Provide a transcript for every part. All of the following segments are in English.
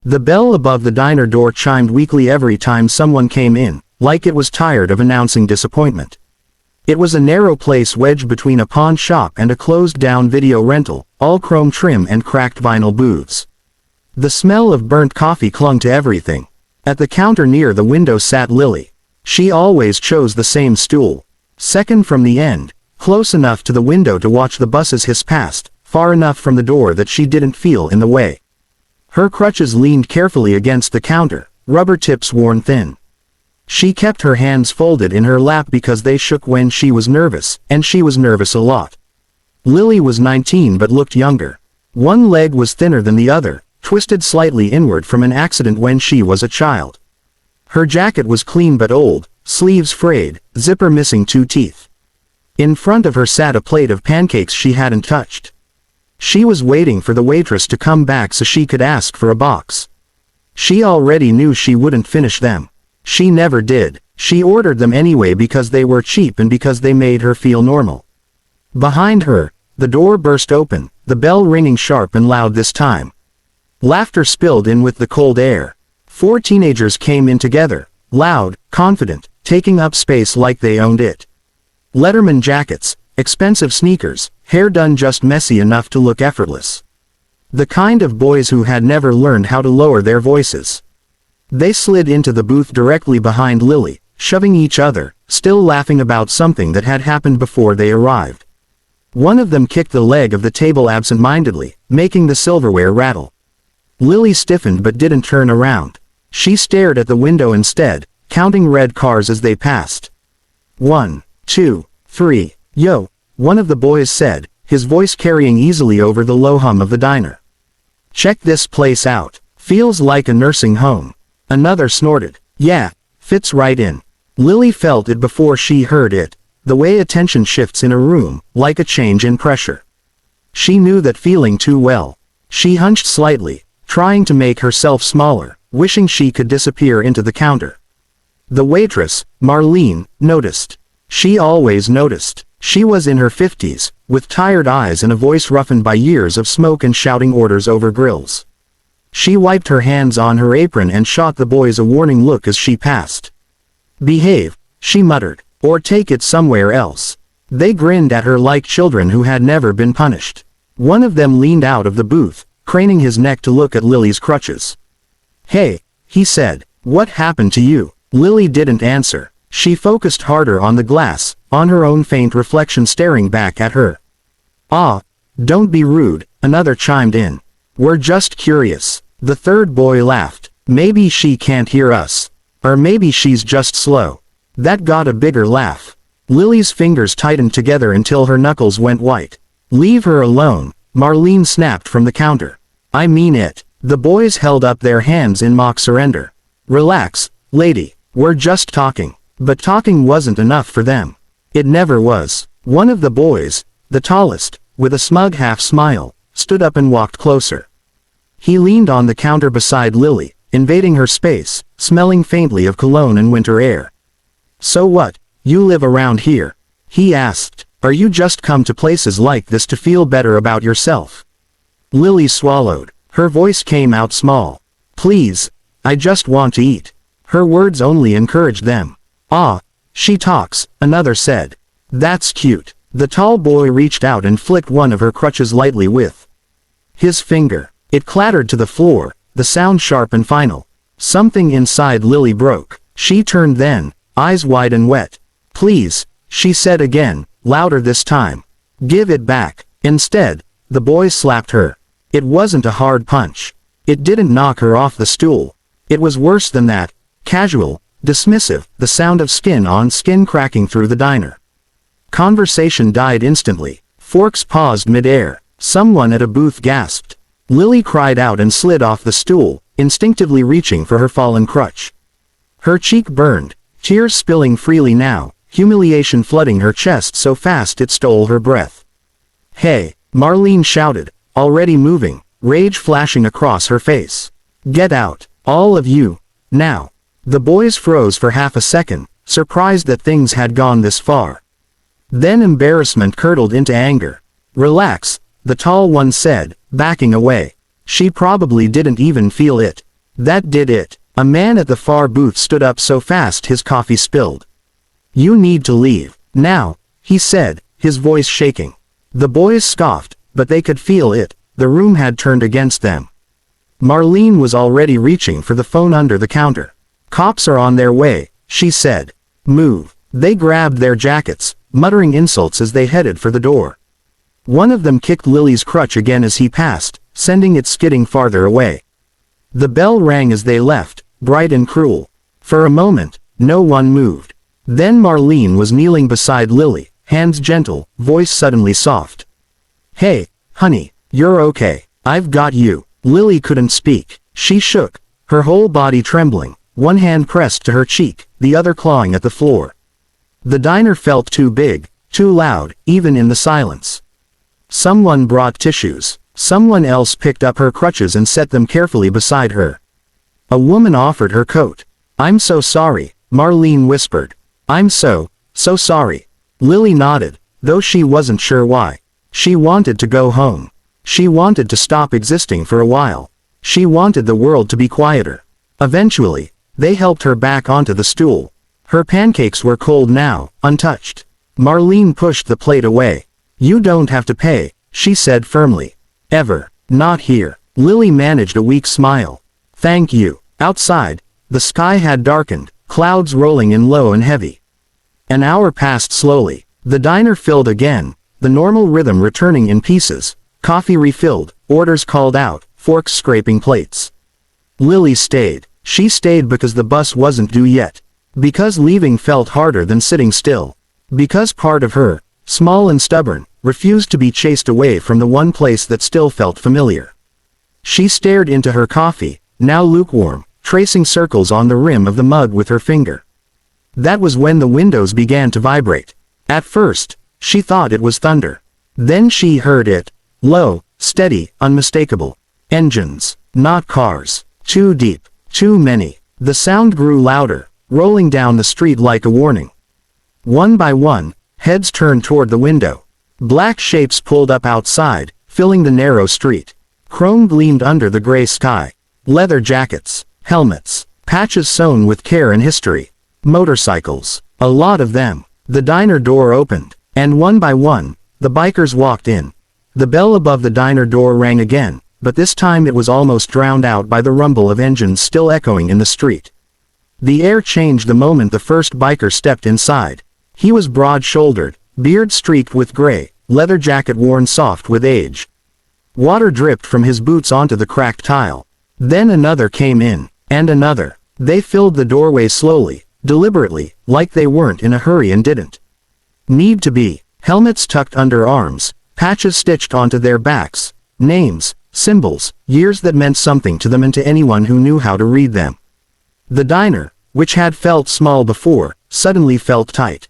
The bell above the diner door chimed weakly every time someone came in, like it was tired of announcing disappointment. It was a narrow place wedged between a pawn shop and a closed-down video rental, all chrome trim and cracked vinyl booths. The smell of burnt coffee clung to everything. At the counter near the window sat Lily. She always chose the same stool. Second from the end, close enough to the window to watch the buses hiss past, far enough from the door that she didn't feel in the way. Her crutches leaned carefully against the counter, rubber tips worn thin. She kept her hands folded in her lap because they shook when she was nervous, and she was nervous a lot. Lily was 19 but looked younger. One leg was thinner than the other, twisted slightly inward from an accident when she was a child. Her jacket was clean but old, sleeves frayed, zipper missing 2 teeth. In front of her sat a plate of pancakes she hadn't touched. She was waiting for the waitress to come back so she could ask for a box. She already knew she wouldn't finish them. She never did. She ordered them anyway because they were cheap and because they made her feel normal. Behind her, the door burst open, the bell ringing sharp and loud this time. Laughter spilled in with the cold air. 4 teenagers came in together, loud, confident, taking up space like they owned it. Letterman jackets, expensive sneakers, hair done just messy enough to look effortless. The kind of boys who had never learned how to lower their voices. They slid into the booth directly behind Lily, shoving each other, still laughing about something that had happened before they arrived. One of them kicked the leg of the table absent-mindedly, making the silverware rattle. Lily stiffened but didn't turn around. She stared at the window instead, counting red cars as they passed. 1, 2, 3, yo, one of the boys said, his voice carrying easily over the low hum of the diner. Check this place out. Feels like a nursing home. Another snorted. Yeah, fits right in. Lily felt it before she heard it, the way attention shifts in a room, like a change in pressure. She knew that feeling too well. She hunched slightly, trying to make herself smaller, wishing she could disappear into the counter. The waitress, Marlene, noticed. She always noticed. She was in her 50s, with tired eyes and a voice roughened by years of smoke and shouting orders over grills. She wiped her hands on her apron and shot the boys a warning look as she passed. Behave, she muttered, or take it somewhere else. They grinned at her like children who had never been punished. One of them leaned out of the booth, craning his neck to look at Lily's crutches. Hey, he said, what happened to you? Lily didn't answer. She focused harder on the glass, on her own faint reflection staring back at her. Ah, don't be rude, another chimed in. We're just curious. The third boy laughed. Maybe she can't hear us. Or maybe she's just slow. That got a bigger laugh. Lily's fingers tightened together until her knuckles went white. Leave her alone, Marlene snapped from the counter. I mean it. The boys held up their hands in mock surrender. Relax, lady, we're just talking. But talking wasn't enough for them. It never was. One of the boys, the tallest, with a smug half smile, stood up and walked closer. He leaned on the counter beside Lily, invading her space, smelling faintly of cologne and winter air. So what, you live around here? He asked. Are you just come to places like this to feel better about yourself? Lily swallowed. Her voice came out small. Please, I just want to eat. Her words only encouraged them. Ah, she talks, another said. That's cute. The tall boy reached out and flicked one of her crutches lightly with his finger. It clattered to the floor, the sound sharp and final. Something inside Lily broke. She turned then, eyes wide and wet. Please, she said again, louder this time. Give it back. Instead, the boy slapped her. It wasn't a hard punch. It didn't knock her off the stool. It was worse than that, casual, dismissive, the sound of skin on skin cracking through the diner. Conversation died instantly. Forks paused mid-air. Someone at a booth gasped. Lily cried out and slid off the stool, instinctively reaching for her fallen crutch. Her cheek burned, tears spilling freely now, humiliation flooding her chest so fast it stole her breath. Hey, Marlene shouted, already moving, rage flashing across her face. Get out, all of you, now. The boys froze for half a second, surprised that things had gone this far. Then embarrassment curdled into anger. Relax, the tall one said, backing away. She probably didn't even feel it. That did it. A man at the far booth stood up so fast his coffee spilled. You need to leave. Now, he said, his voice shaking. The boys scoffed, but they could feel it. The room had turned against them. Marlene was already reaching for the phone under the counter. Cops are on their way, she said. Move. They grabbed their jackets, muttering insults as they headed for the door. One of them kicked Lily's crutch again as he passed, sending it skidding farther away. The bell rang as they left, bright and cruel. For a moment, no one moved. Then Marlene was kneeling beside Lily, hands gentle, voice suddenly soft. Hey, honey, you're okay. I've got you. Lily couldn't speak. She shook, her whole body trembling, one hand pressed to her cheek, the other clawing at the floor. The diner felt too big, too loud, even in the silence. Someone brought tissues. Someone else picked up her crutches and set them carefully beside her. A woman offered her coat. I'm so sorry, Marlene whispered. I'm so sorry. Lily nodded, though she wasn't sure why. She wanted to go home. She wanted to stop existing for a while. She wanted the world to be quieter. Eventually, they helped her back onto the stool. Her pancakes were cold now, untouched. Marlene pushed the plate away. You don't have to pay, she said firmly. Ever. Not here. Lily managed a weak smile. Thank you. Outside, the sky had darkened, clouds rolling in low and heavy. An hour passed slowly. The diner filled again, the normal rhythm returning in pieces. Coffee refilled, orders called out, forks scraping plates. Lily stayed. She stayed because the bus wasn't due yet. Because leaving felt harder than sitting still. Because part of her, small and stubborn, refused to be chased away from the one place that still felt familiar. She stared into her coffee, now lukewarm, tracing circles on the rim of the mug with her finger. That was when the windows began to vibrate. At first, she thought it was thunder. Then she heard it. Low, steady, unmistakable. Engines, not cars. Too deep, too many. The sound grew louder, rolling down the street like a warning. One by one, heads turned toward the window. Black shapes pulled up outside, filling the narrow street. Chrome gleamed under the gray sky. Leather jackets, helmets, patches sewn with care and history. Motorcycles, a lot of them. The diner door opened, and one by one, the bikers walked in. The bell above the diner door rang again, but this time it was almost drowned out by the rumble of engines still echoing in the street. The air changed the moment the first biker stepped inside. He was broad-shouldered, beard streaked with gray, leather jacket worn soft with age. Water dripped from his boots onto the cracked tile. Then another came in, and another. They filled the doorway slowly, deliberately, like they weren't in a hurry and didn't need to be. Helmets tucked under arms, patches stitched onto their backs, names, symbols, years that meant something to them and to anyone who knew how to read them. The diner, which had felt small before, suddenly felt tight.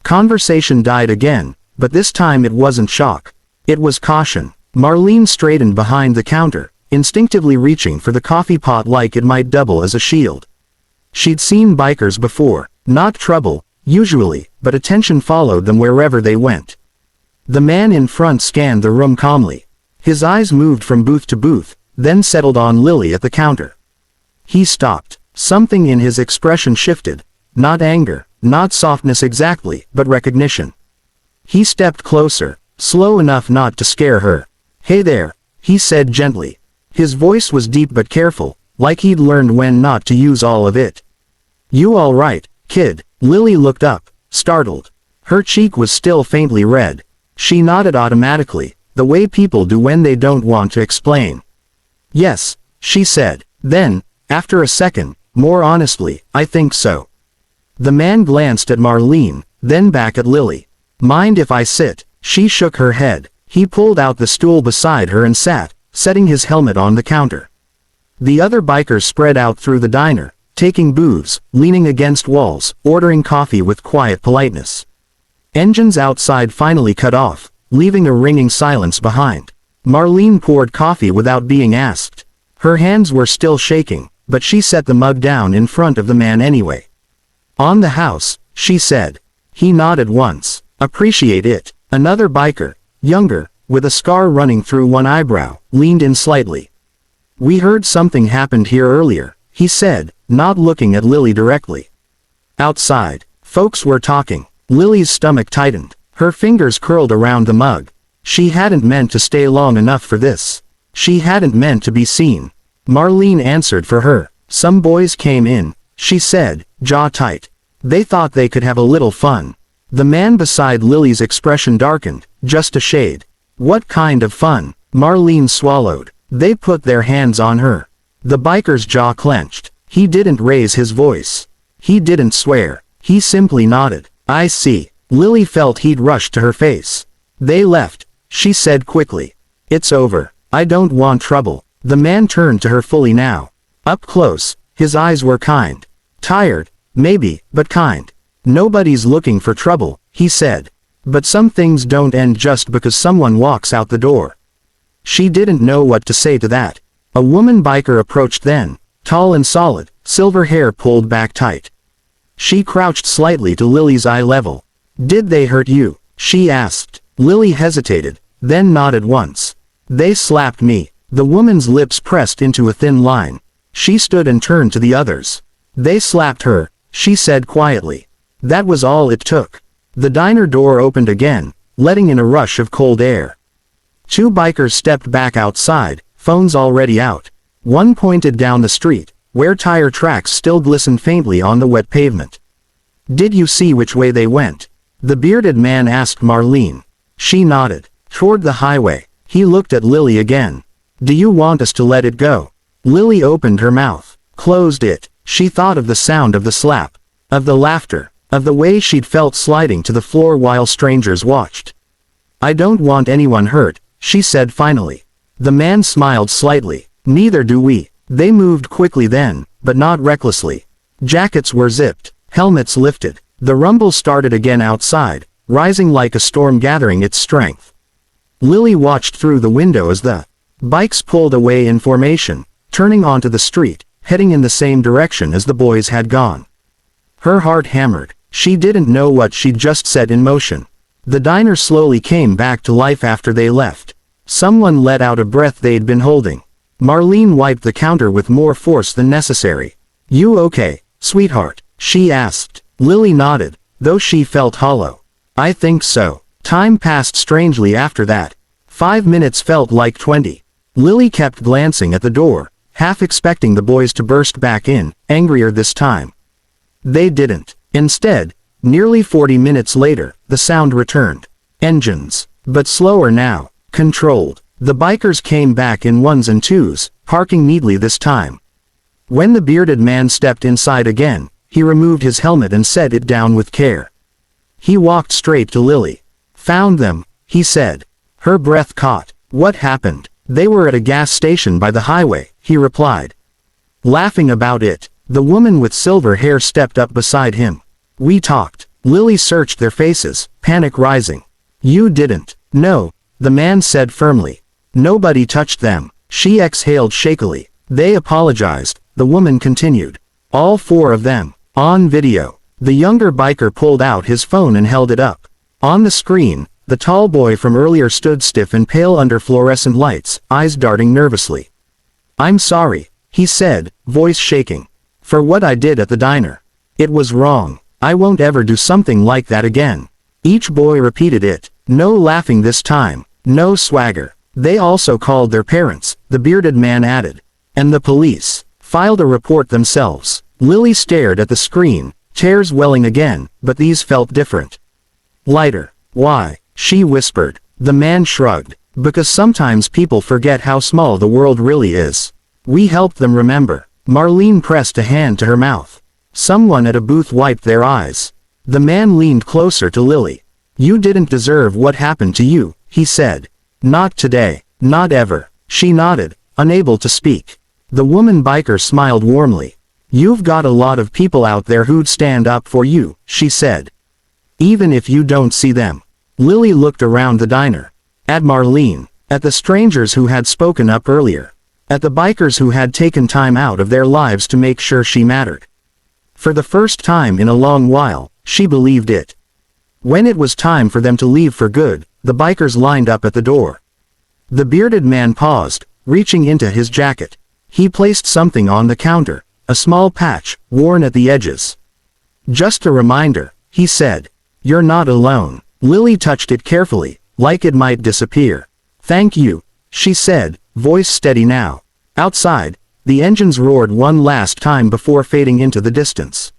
Conversation died again, but this time it wasn't shock. It was caution. Marlene straightened behind the counter, instinctively reaching for the coffee pot like it might double as a shield. She'd seen bikers before, not trouble, usually, but attention followed them wherever they went. The man in front scanned the room calmly. His eyes moved from booth to booth, then settled on Lily at the counter. He stopped. Something in his expression shifted. Not anger, not softness exactly, but recognition. He stepped closer, slow enough not to scare her. Hey there, he said gently. His voice was deep but careful, like he'd learned when not to use all of it. You all right, kid? Lily looked up, startled. Her cheek was still faintly red. She nodded automatically, the way people do when they don't want to explain. Yes, she said. Then, after a second, more honestly, I think so. The man glanced at Marlene, then back at Lily. Mind if I sit? She shook her head. He pulled out the stool beside her and sat, setting his helmet on the counter. The other bikers spread out through the diner, taking booths, leaning against walls, ordering coffee with quiet politeness. Engines outside finally cut off, leaving a ringing silence behind. Marlene poured coffee without being asked. Her hands were still shaking, but she set the mug down in front of the man anyway. On the house, she said. He nodded once. Appreciate it. Another biker, younger, with a scar running through one eyebrow, leaned in slightly. "We heard something happened here earlier," he said, not looking at Lily directly. Outside, folks were talking. Lily's stomach tightened. Her fingers curled around the mug. She hadn't meant to stay long enough for this. She hadn't meant to be seen. Marlene answered for her. "Some boys came in," she said, jaw tight. "They thought they could have a little fun." The man beside Lily's expression darkened, just a shade. "What kind of fun?" Marlene swallowed. "They put their hands on her." The biker's jaw clenched. He didn't raise his voice. He didn't swear. He simply nodded. "I see." Lily felt he'd rushed to her face. "They left," she said quickly. "It's over. I don't want trouble." The man turned to her fully now. Up close, his eyes were kind. Tired, maybe, but kind. "Nobody's looking for trouble," he said. "But some things don't end just because someone walks out the door." She didn't know what to say to that. A woman biker approached then, tall and solid, silver hair pulled back tight. She crouched slightly to Lily's eye level. "Did they hurt you?" she asked. Lily hesitated, then nodded once. "They slapped me." The woman's lips pressed into a thin line. She stood and turned to the others. "They slapped her," she said quietly. That was all it took. The diner door opened again, letting in a rush of cold air. Two bikers stepped back outside, phones already out. One pointed down the street, where tire tracks still glistened faintly on the wet pavement. "Did you see which way they went?" the bearded man asked Marlene. She nodded. "Toward the highway." He looked at Lily again. "Do you want us to let it go?" Lily opened her mouth, closed it. She thought of the sound of the slap, of the laughter, of the way she'd felt sliding to the floor while strangers watched. "I don't want anyone hurt," she said finally. The man smiled slightly. "Neither do we." They moved quickly then, but not recklessly. Jackets were zipped, helmets lifted. The rumble started again outside, rising like a storm gathering its strength. Lily watched through the window as the bikes pulled away in formation, turning onto the street, heading in the same direction as the boys had gone. Her heart hammered. She didn't know what she'd just set in motion. The diner slowly came back to life after they left. Someone let out a breath they'd been holding. Marlene wiped the counter with more force than necessary. "You okay, sweetheart?" she asked. Lily nodded, though she felt hollow. "I think so." Time passed strangely after that. 5 minutes felt like 20. Lily kept glancing at the door, half expecting the boys to burst back in, angrier this time. They didn't. Instead, nearly 40 minutes later, the sound returned. Engines. But slower now. Controlled. The bikers came back in ones and twos, parking neatly this time. When the bearded man stepped inside again, he removed his helmet and set it down with care. He walked straight to Lily. "Found them," he said. Her breath caught. "What happened?" "They were at a gas station by the highway," he replied. Laughing about it, the woman with silver hair stepped up beside him. "We talked." Lily searched their faces, panic rising. "You didn't." "No," the man said firmly. "Nobody touched them." She exhaled shakily. "They apologized," the woman continued. "All 4 of them. On video." The younger biker pulled out his phone and held it up. On the screen, the tall boy from earlier stood stiff and pale under fluorescent lights, eyes darting nervously. "I'm sorry," he said, voice shaking. "For what I did at the diner. It was wrong. I won't ever do something like that again." Each boy repeated it. No laughing this time. No swagger. "They also called their parents," the bearded man added. "And the police filed a report themselves." Lily stared at the screen, tears welling again, but these felt different. Lighter. "Why?" she whispered. The man shrugged. "Because sometimes people forget how small the world really is. We helped them remember." Marlene pressed a hand to her mouth. Someone at a booth wiped their eyes. The man leaned closer to Lily. "You didn't deserve what happened to you," he said. "Not today. Not ever." She nodded, unable to speak. The woman biker smiled warmly. "You've got a lot of people out there who'd stand up for you," she said. "Even if you don't see them." Lily looked around the diner. At Marlene. At the strangers who had spoken up earlier. At the bikers who had taken time out of their lives to make sure she mattered. For the first time in a long while, she believed it. When it was time for them to leave for good, the bikers lined up at the door. The bearded man paused, reaching into his jacket. He placed something on the counter, a small patch, worn at the edges. "Just a reminder," he said. "You're not alone." Lily touched it carefully, like it might disappear. "Thank you," she said, voice steady now. Outside, the engines roared one last time before fading into the distance.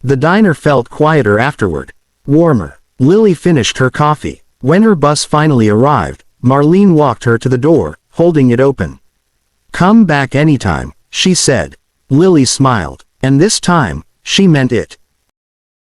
The diner felt quieter afterward. Warmer. Lily finished her coffee. When her bus finally arrived, Marlene walked her to the door, holding it open. "Come back anytime," she said. Lily smiled. And this time, she meant it.